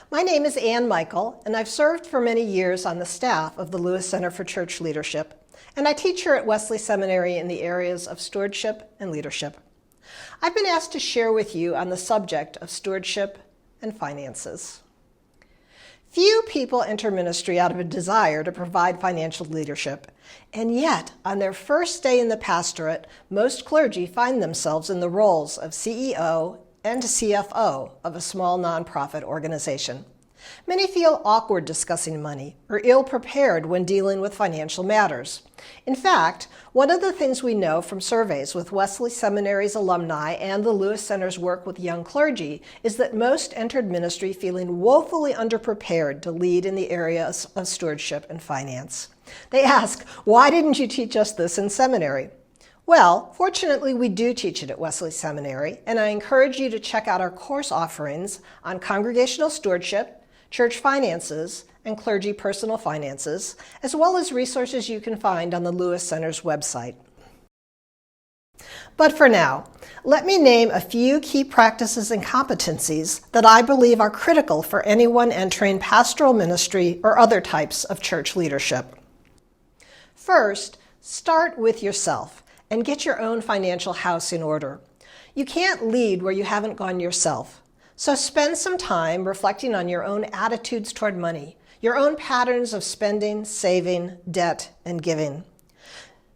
My name is Ann Michel, and I've served for many years on the staff of the Lewis Center for Church Leadership, and I teach here at Wesley Seminary in the areas of stewardship and leadership. I've been asked to share with you on the subject of stewardship and finances. Few people enter ministry out of a desire to provide financial leadership, and yet, on their first day in the pastorate, most clergy find themselves in the roles of CEO and CFO of a small nonprofit organization. Many feel awkward discussing money or ill-prepared when dealing with financial matters. In fact, one of the things we know from surveys with Wesley Seminary's alumni and the Lewis Center's work with young clergy is that most entered ministry feeling woefully underprepared to lead in the areas of stewardship and finance. They ask, "Why didn't you teach us this in seminary?" Well, fortunately, we do teach it at Wesley Seminary, and I encourage you to check out our course offerings on congregational stewardship, church finances, and clergy personal finances, as well as resources you can find on the Lewis Center's website. But for now, let me name a few key practices and competencies that I believe are critical for anyone entering pastoral ministry or other types of church leadership. First, start with yourself and get your own financial house in order. You can't lead where you haven't gone yourself. So spend some time reflecting on your own attitudes toward money, your own patterns of spending, saving, debt, and giving.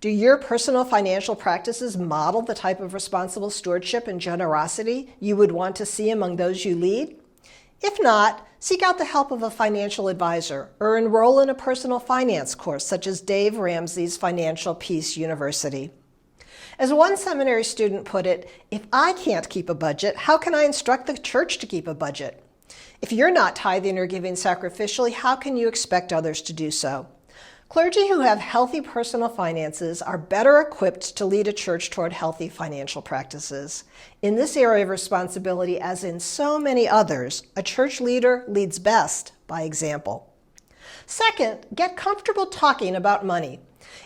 Do your personal financial practices model the type of responsible stewardship and generosity you would want to see among those you lead? If not, seek out the help of a financial advisor or enroll in a personal finance course such as Dave Ramsey's Financial Peace University. As one seminary student put it, "If I can't keep a budget, how can I instruct the church to keep a budget? If you're not tithing or giving sacrificially, how can you expect others to do so?" Clergy who have healthy personal finances are better equipped to lead a church toward healthy financial practices. In this area of responsibility, as in so many others, a church leader leads best by example. Second, get comfortable talking about money.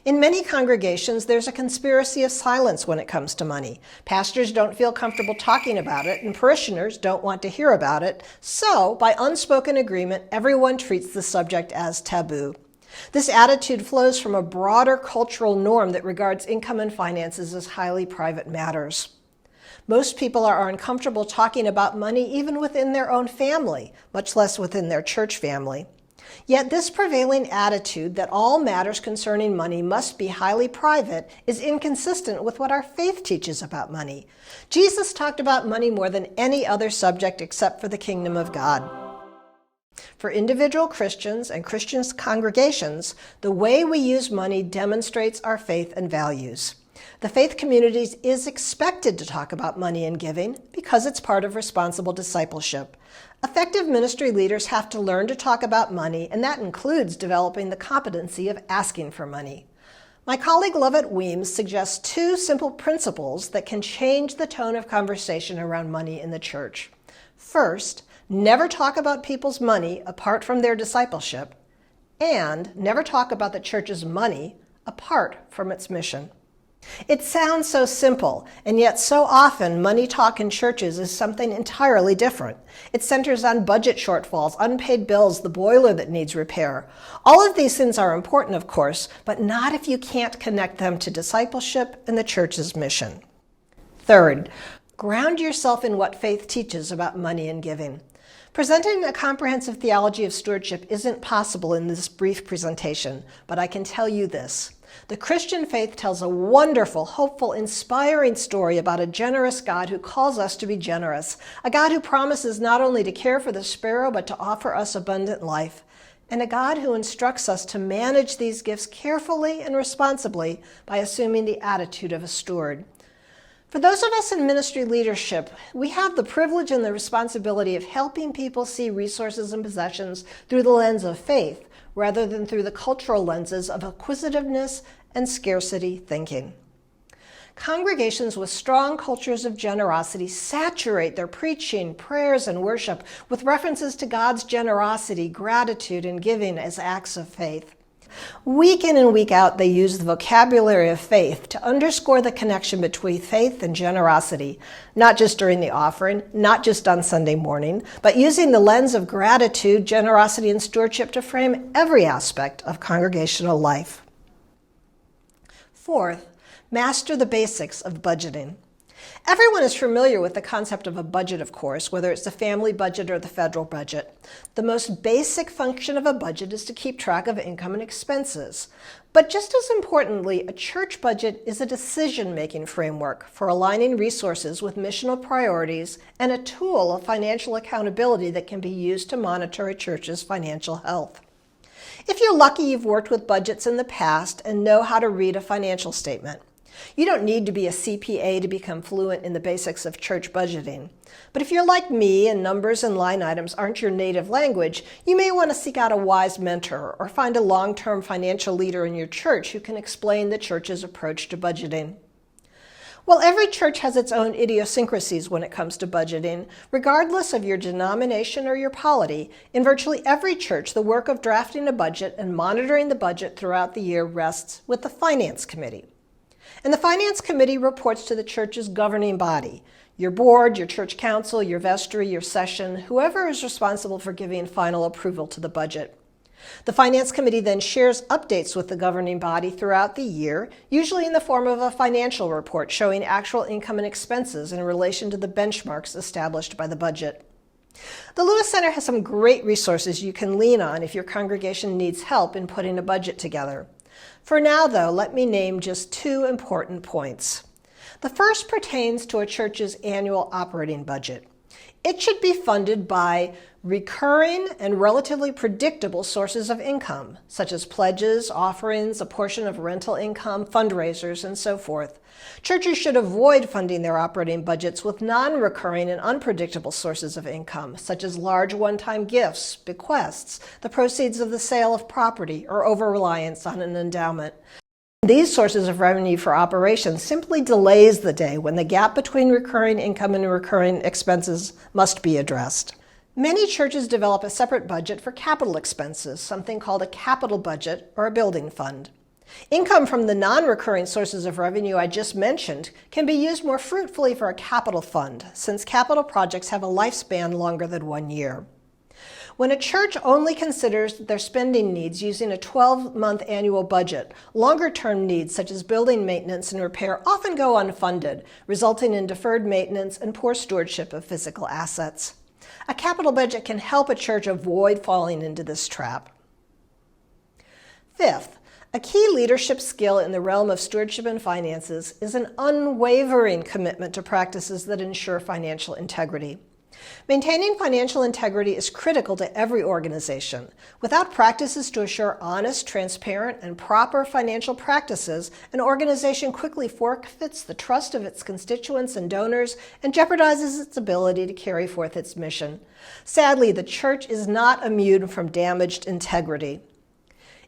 In many congregations, there's a conspiracy of silence when it comes to money. Pastors don't feel comfortable talking about it, and parishioners don't want to hear about it. So, by unspoken agreement, everyone treats the subject as taboo. This attitude flows from a broader cultural norm that regards income and finances as highly private matters. Most people are uncomfortable talking about money even within their own family, much less within their church family. Yet this prevailing attitude that all matters concerning money must be highly private is inconsistent with what our faith teaches about money. Jesus talked about money more than any other subject except for the kingdom of God. For individual Christians and Christian congregations, the way we use money demonstrates our faith and values. The faith communities is expected to talk about money and giving because it's part of responsible discipleship. Effective ministry leaders have to learn to talk about money, and that includes developing the competency of asking for money. My colleague Lovett Weems suggests two simple principles that can change the tone of conversation around money in the church. First, never talk about people's money apart from their discipleship, and never talk about the church's money apart from its mission. It sounds so simple, and yet so often money talk in churches is something entirely different. It centers on budget shortfalls, unpaid bills, the boiler that needs repair. All of these things are important, of course, but not if you can't connect them to discipleship and the church's mission. Third, ground yourself in what faith teaches about money and giving. Presenting a comprehensive theology of stewardship isn't possible in this brief presentation, but I can tell you this. The Christian faith tells a wonderful, hopeful, inspiring story about a generous God who calls us to be generous, a God who promises not only to care for the sparrow, but to offer us abundant life, and a God who instructs us to manage these gifts carefully and responsibly by assuming the attitude of a steward. For those of us in ministry leadership, we have the privilege and the responsibility of helping people see resources and possessions through the lens of faith, rather than through the cultural lenses of acquisitiveness and scarcity thinking. Congregations with strong cultures of generosity saturate their preaching, prayers, and worship with references to God's generosity, gratitude, and giving as acts of faith. Week in and week out, they use the vocabulary of faith to underscore the connection between faith and generosity, not just during the offering, not just on Sunday morning, but using the lens of gratitude, generosity, and stewardship to frame every aspect of congregational life. Fourth, master the basics of budgeting. Everyone is familiar with the concept of a budget, of course, whether it's the family budget or the federal budget. The most basic function of a budget is to keep track of income and expenses. But just as importantly, a church budget is a decision-making framework for aligning resources with missional priorities and a tool of financial accountability that can be used to monitor a church's financial health. If you're lucky, you've worked with budgets in the past and know how to read a financial statement. You don't need to be a CPA to become fluent in the basics of church budgeting. But if you're like me and numbers and line items aren't your native language, you may want to seek out a wise mentor or find a long-term financial leader in your church who can explain the church's approach to budgeting. While every church has its own idiosyncrasies when it comes to budgeting, regardless of your denomination or your polity, in virtually every church, the work of drafting a budget and monitoring the budget throughout the year rests with the Finance Committee. And the Finance Committee reports to the church's governing body, your board, your church council, your vestry, your session, whoever is responsible for giving final approval to the budget. The Finance Committee then shares updates with the governing body throughout the year, usually in the form of a financial report showing actual income and expenses in relation to the benchmarks established by the budget. The Lewis Center has some great resources you can lean on if your congregation needs help in putting a budget together. For now, though, let me name just two important points. The first pertains to a church's annual operating budget. It should be funded by recurring and relatively predictable sources of income, such as pledges, offerings, a portion of rental income, fundraisers, and so forth. Churches should avoid funding their operating budgets with non-recurring and unpredictable sources of income, such as large one-time gifts, bequests, the proceeds of the sale of property, or over-reliance on an endowment. These sources of revenue for operations simply delays the day when the gap between recurring income and recurring expenses must be addressed. Many churches develop a separate budget for capital expenses, something called a capital budget or a building fund. Income from the non-recurring sources of revenue I just mentioned can be used more fruitfully for a capital fund, since capital projects have a lifespan longer than 1 year. When a church only considers their spending needs using a 12-month annual budget, longer-term needs such as building maintenance and repair often go unfunded, resulting in deferred maintenance and poor stewardship of physical assets. A capital budget can help a church avoid falling into this trap. Fifth, a key leadership skill in the realm of stewardship and finances is an unwavering commitment to practices that ensure financial integrity. Maintaining financial integrity is critical to every organization. Without practices to assure honest, transparent, and proper financial practices, an organization quickly forfeits the trust of its constituents and donors and jeopardizes its ability to carry forth its mission. Sadly, the church is not immune from damaged integrity.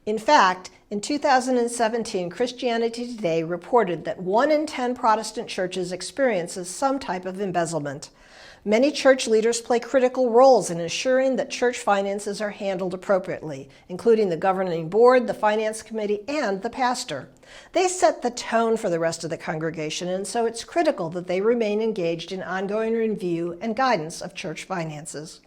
In fact, in 2017, Christianity Today reported that 1 in 10 Protestant churches experiences some type of embezzlement. Many church leaders play critical roles in ensuring that church finances are handled appropriately, including the governing board, the finance committee, and the pastor. They set the tone for the rest of the congregation, and so it's critical that they remain engaged in ongoing review and guidance of church finances.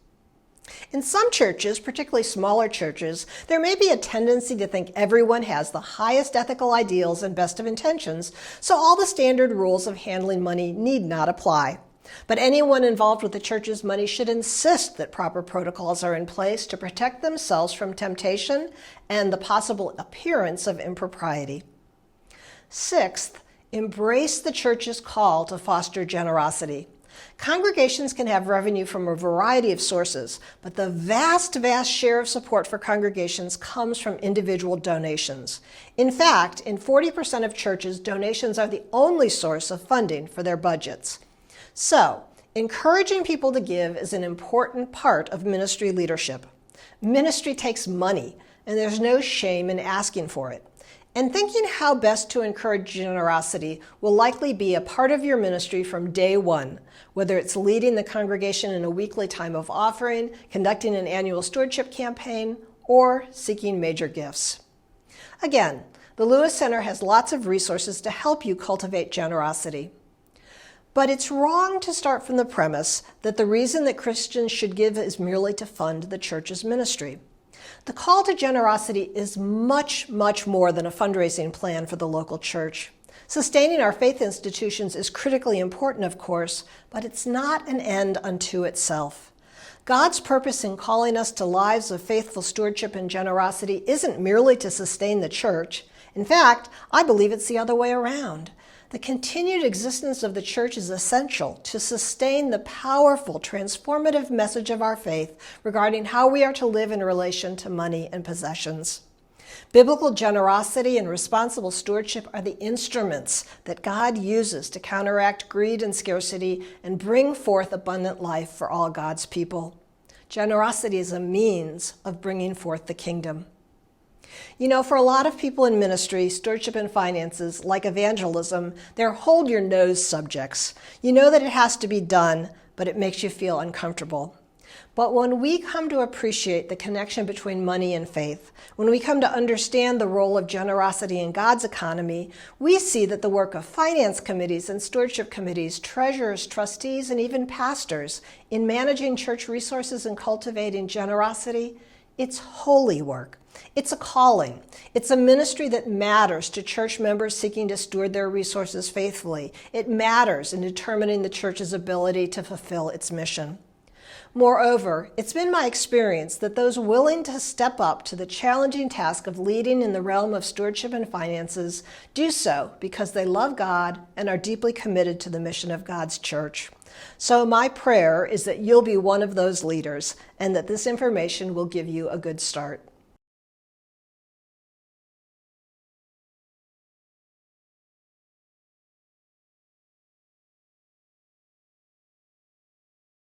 In some churches, particularly smaller churches, there may be a tendency to think everyone has the highest ethical ideals and best of intentions, so all the standard rules of handling money need not apply. But anyone involved with the church's money should insist that proper protocols are in place to protect themselves from temptation and the possible appearance of impropriety. Sixth, embrace the church's call to foster generosity. Congregations can have revenue from a variety of sources, but the vast share of support for congregations comes from individual donations. In fact, in 40% of churches, donations are the only source of funding for their budgets. So, encouraging people to give is an important part of ministry leadership. Ministry takes money, and there's no shame in asking for it. And thinking how best to encourage generosity will likely be a part of your ministry from day one, whether it's leading the congregation in a weekly time of offering, conducting an annual stewardship campaign, or seeking major gifts. Again, the Lewis Center has lots of resources to help you cultivate generosity. But it's wrong to start from the premise that the reason that Christians should give is merely to fund the church's ministry. The call to generosity is much, much more than a fundraising plan for the local church. Sustaining our faith institutions is critically important, of course, but it's not an end unto itself. God's purpose in calling us to lives of faithful stewardship and generosity isn't merely to sustain the church. In fact, I believe it's the other way around. The continued existence of the church is essential to sustain the powerful, transformative message of our faith regarding how we are to live in relation to money and possessions. Biblical generosity and responsible stewardship are the instruments that God uses to counteract greed and scarcity and bring forth abundant life for all God's people. Generosity is a means of bringing forth the kingdom. You know, for a lot of people in ministry, stewardship and finances, like evangelism, they're hold-your-nose subjects. You know that it has to be done, but it makes you feel uncomfortable. But when we come to appreciate the connection between money and faith, when we come to understand the role of generosity in God's economy, we see that the work of finance committees and stewardship committees, treasurers, trustees, and even pastors in managing church resources and cultivating generosity, it's holy work. It's a calling. It's a ministry that matters to church members seeking to steward their resources faithfully. It matters in determining the church's ability to fulfill its mission. Moreover, it's been my experience that those willing to step up to the challenging task of leading in the realm of stewardship and finances do so because they love God and are deeply committed to the mission of God's church. So my prayer is that you'll be one of those leaders and that this information will give you a good start.